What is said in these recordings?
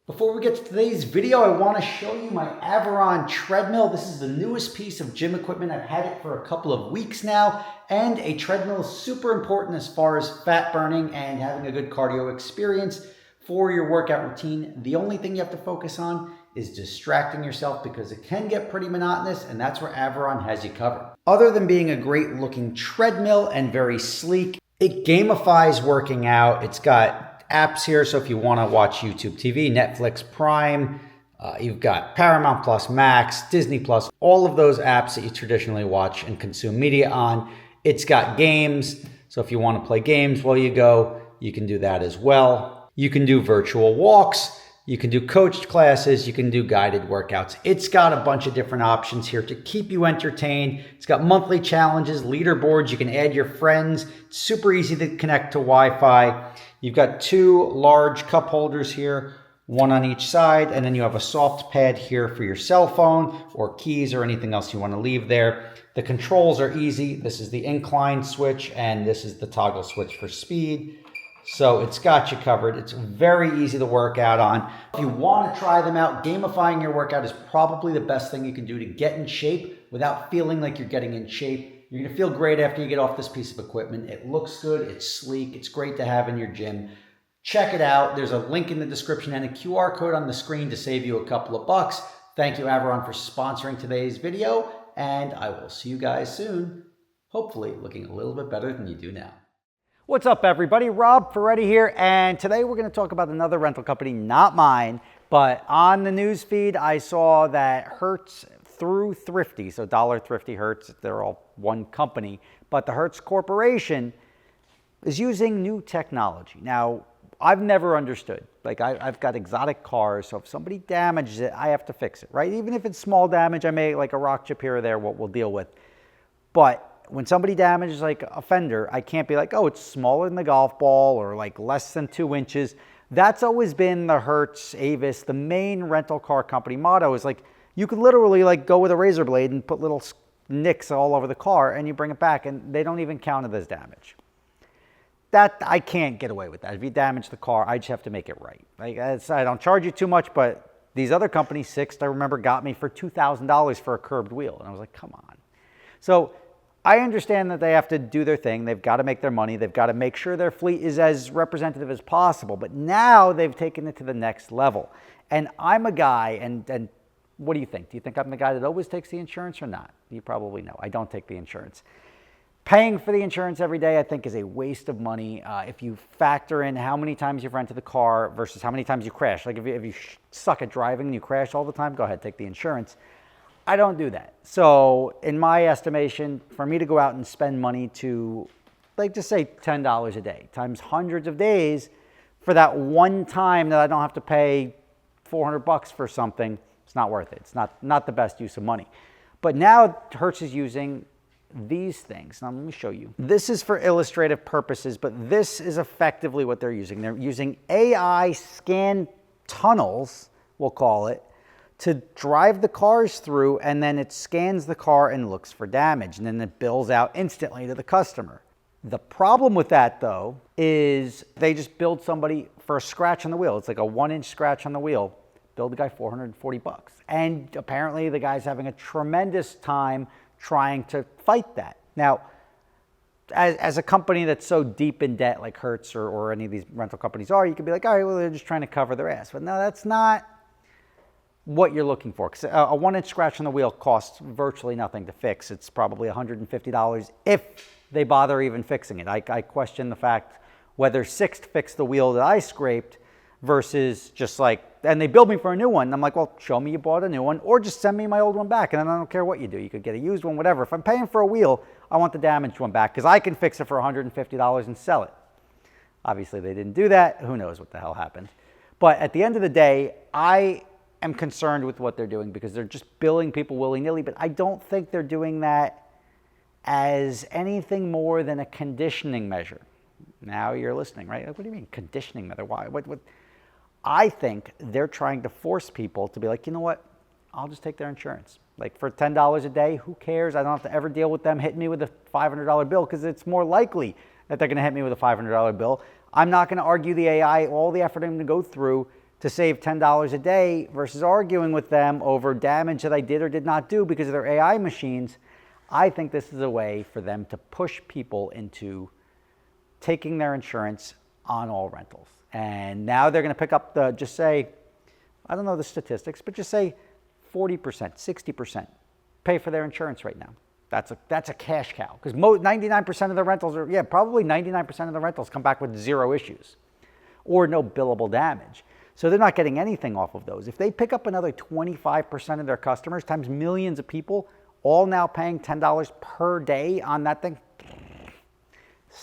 Before we get to today's video, I want to show you my Averon treadmill. This is the newest piece of gym equipment. I've had it for a couple of weeks now, and a treadmill is super important as far as fat burning and having a good cardio experience for your workout routine. The only thing you have to focus on is distracting yourself because it can get pretty monotonous, and that's where Averon has you covered. Other than being a great looking treadmill and very sleek, it gamifies working out. It's got apps here, so if you want to watch YouTube TV, Netflix Prime, you've got Paramount Plus, Max, Disney Plus, all of those apps that you traditionally watch and consume media on. It's got games, so if you want to play games while you go, you can do that as well. You can do virtual walks, you can do coached classes, you can do guided workouts. It's got a bunch of different options here to keep you entertained. It's got monthly challenges, leaderboards, you can add your friends. It's super easy to connect to Wi-Fi. You've got two large cup holders here, one on each side, and then you have a soft pad here for your cell phone or keys or anything else you want to leave there. The controls are easy. This is the incline switch, and this is the toggle switch for speed. So it's got you covered. It's very easy to work out on. If you want to try them out, gamifying your workout is probably the best thing you can do to get in shape without feeling like you're getting in shape. You're going to feel great after you get off this piece of equipment. It looks good. It's sleek. It's great to have in your gym. Check it out. There's a link in the description and a QR code on the screen to save you a couple of bucks. Thank you, Averon, for sponsoring today's video, and I will see you guys soon, hopefully looking a little bit better than you do now. What's up, everybody? Rob Ferretti here, and today we're going to talk about another rental company, not mine, but on the news feed I saw that Hertz through Thrifty, so Dollar Thrifty, Hertz, they're all one company, but the Hertz Corporation is using new technology. Now, I've never understood. Like, I've got exotic cars, so if somebody damages it, I have to fix it, right? Even if it's small damage, I may, like a rock chip here or there, what we'll deal with. But when somebody damages like a fender, I can't be like, oh, it's smaller than the golf ball or like less than 2 inches. That's always been the Hertz, Avis, the main rental car company motto is like, you could literally like go with a razor blade and put little nicks all over the car and you bring it back and they don't even count it as damage. That, I can't get away with that. If you damage the car, I just have to make it right. Like, I don't charge you too much, but these other companies, Sixt, I remember, got me for $2,000 for a curbed wheel. And I was like, come on. So I understand that they have to do their thing. They've got to make their money. They've got to make sure their fleet is as representative as possible. But now they've taken it to the next level. And I'm a guy, and what do you think? Do you think I'm the guy that always takes the insurance or not? You probably know. I don't take the insurance. Paying for the insurance every day, I think, is a waste of money. If you factor in how many times you've rented the car versus how many times you crash. Like if you suck at driving and you crash all the time, go ahead, take the insurance. I don't do that. So in my estimation, for me to go out and spend money to, like, just say $10 a day times hundreds of days for that one time that I don't have to pay $400 for something, it's not worth it. It's not the best use of money. But now Hertz is using these things. Now let me show you. This is for illustrative purposes, but this is effectively what they're using. They're using AI scan tunnels, we'll call it, to drive the cars through, and then it scans the car and looks for damage, and then it bills out instantly to the customer. The problem with that, though, is they just billed somebody for a scratch on the wheel. It's like a 1-inch scratch on the wheel. Billed the guy $440. And apparently the guy's having a tremendous time trying to fight that. Now, as a company that's so deep in debt like Hertz or any of these rental companies are, you could be like, all right, well, they're just trying to cover their ass. But no, that's not what you're looking for. Because a 1-inch scratch on the wheel costs virtually nothing to fix. It's probably $150 if they bother even fixing it. I question the fact whether Sixt fixed the wheel that I scraped versus just like, and they billed me for a new one. And I'm like, well, show me you bought a new one or just send me my old one back. And then I don't care what you do. You could get a used one, whatever. If I'm paying for a wheel, I want the damaged one back because I can fix it for $150 and sell it. Obviously, they didn't do that. Who knows what the hell happened. But at the end of the day, I am concerned with what they're doing because they're just billing people willy-nilly. But I don't think they're doing that as anything more than a conditioning measure. Now you're listening, right? What do you mean conditioning measure? Why? What? I think they're trying to force people to be like, you know what? I'll just take their insurance. Like for $10 a day, who cares? I don't have to ever deal with them hitting me with a $500 bill because it's more likely that they're going to hit me with a $500 bill. I'm not going to argue the AI, all the effort I'm going to go through to save $10 a day versus arguing with them over damage that I did or did not do because of their AI machines. I think this is a way for them to push people into taking their insurance on all rentals. And now they're going to pick up the, just say, I don't know the statistics, but just say 40%, 60% pay for their insurance right now. That's a cash cow, because 99% of the rentals are, probably 99% of the rentals come back with zero issues or no billable damage. So they're not getting anything off of those. If they pick up another 25% of their customers times millions of people, all now paying $10 per day on that thing,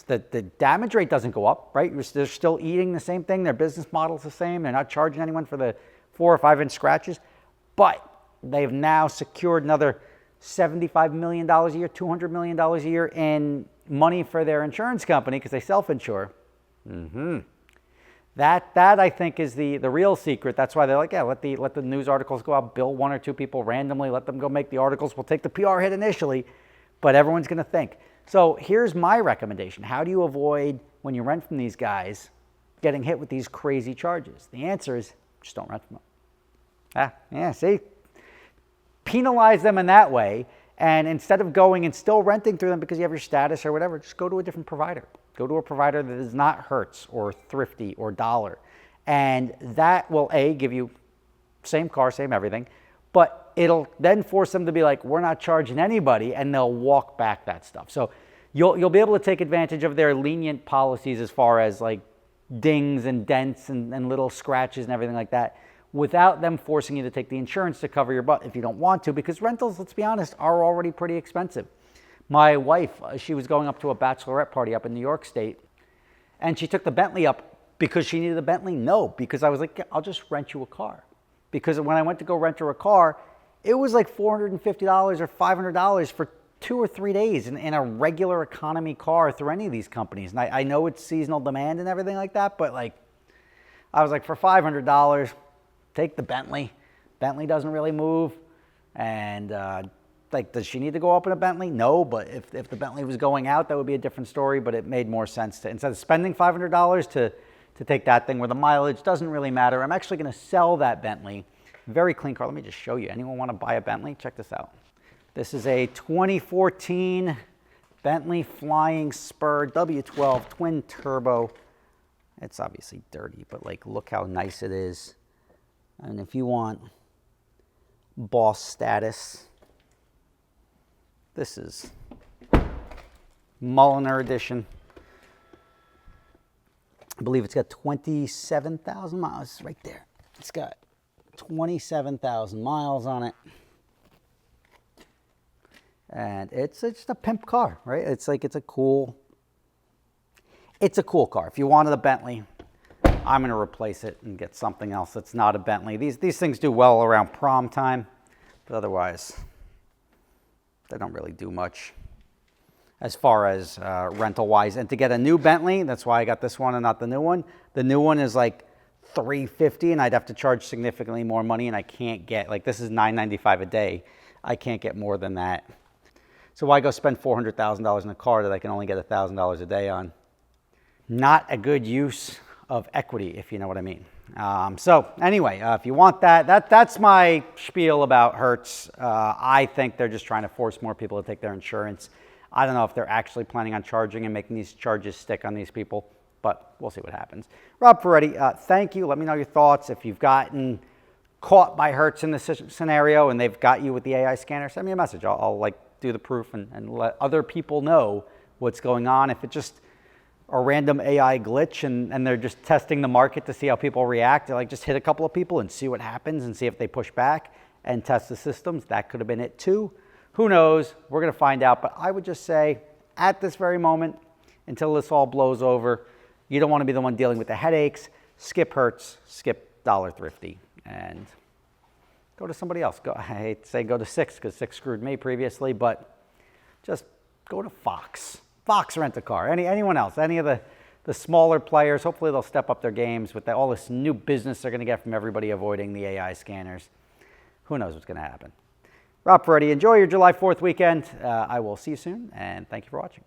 the damage rate doesn't go up, right? They're still eating the same thing. Their business model's the same. They're not charging anyone for the 4 or 5 inch scratches, but they've now secured another $75 million a year, $200 million a year in money for their insurance company because they self-insure. That I think is the real secret. That's why they're like, let the news articles go out, bill 1 or 2 people randomly, let them go make the articles. We'll take the PR hit initially, but everyone's going to think. So here's my recommendation. How do you avoid, when you rent from these guys, getting hit with these crazy charges? The answer is just don't rent from them. See? Penalize them in that way, and instead of going and still renting through them because you have your status or whatever, just go to a different provider. Go to a provider that is not Hertz or Thrifty or Dollar, and that will give you same car, same everything, but it'll then force them to be like, we're not charging anybody, and they'll walk back that stuff. So you'll be able to take advantage of their lenient policies as far as like dings and dents and little scratches and everything like that, without them forcing you to take the insurance to cover your butt if you don't want to, because rentals, let's be honest, are already pretty expensive. My wife, she was going up to a bachelorette party up in New York State, and she took the Bentley up because she needed a Bentley? No, because I was like, I'll just rent you a car. Because when I went to go rent her a car, it was like $450 or $500 for 2 or 3 days in a regular economy car through any of these companies. And I know it's seasonal demand and everything like that, but like, I was like, for $500, take the Bentley. Bentley doesn't really move. And like, does she need to go up in a Bentley? No, but if the Bentley was going out, that would be a different story, but it made more sense to, instead of spending $500 to take that thing where the mileage doesn't really matter. I'm actually going to sell that Bentley. Very clean car. Let me just show you. Anyone want to buy a Bentley? Check this out. This is a 2014 Bentley Flying Spur W12 twin turbo. It's obviously dirty, but like, look how nice it is. And if you want boss status, this is Mulliner edition. I believe it's got 27,000 miles right there. It's got 27,000 miles on it. And it's just a pimp car, right? It's like, it's a cool car. If you wanted a Bentley, I'm going to replace it and get something else that's not a Bentley. These things do well around prom time, but otherwise, they don't really do much as far as rental-wise. And to get a new Bentley, that's why I got this one and not the new one. The new one is like $350, and I'd have to charge significantly more money, and I can't get, like, this is $995 a day. I can't get more than that. So why go spend $400,000 in a car that I can only get $1,000 a day on? Not a good use of equity, if you know what I mean. So anyway, if you want that's my spiel about Hertz. I think they're just trying to force more people to take their insurance. I don't know if they're actually planning on charging and making these charges stick on these people, but we'll see what happens. Rob Ferretti, thank you. Let me know your thoughts. If you've gotten caught by Hertz in this scenario and they've got you with the AI scanner, send me a message. I'll like do the proof and let other people know what's going on. If it's just a random AI glitch and they're just testing the market to see how people react, they're like, just hit a couple of people and see what happens and see if they push back and test the systems. That could have been it too. Who knows? We're going to find out. But I would just say, at this very moment, until this all blows over, you don't want to be the one dealing with the headaches. Skip Hertz, skip Dollar Thrifty, and go to somebody else. I hate to say go to Six, because Six screwed me previously, but just go to Fox. Fox Rent-A-Car. Anyone else? Any of the smaller players. Hopefully they'll step up their games with all this new business they're going to get from everybody avoiding the AI scanners. Who knows what's going to happen? Rob Ferretti, enjoy your July 4th weekend. I will see you soon, and thank you for watching.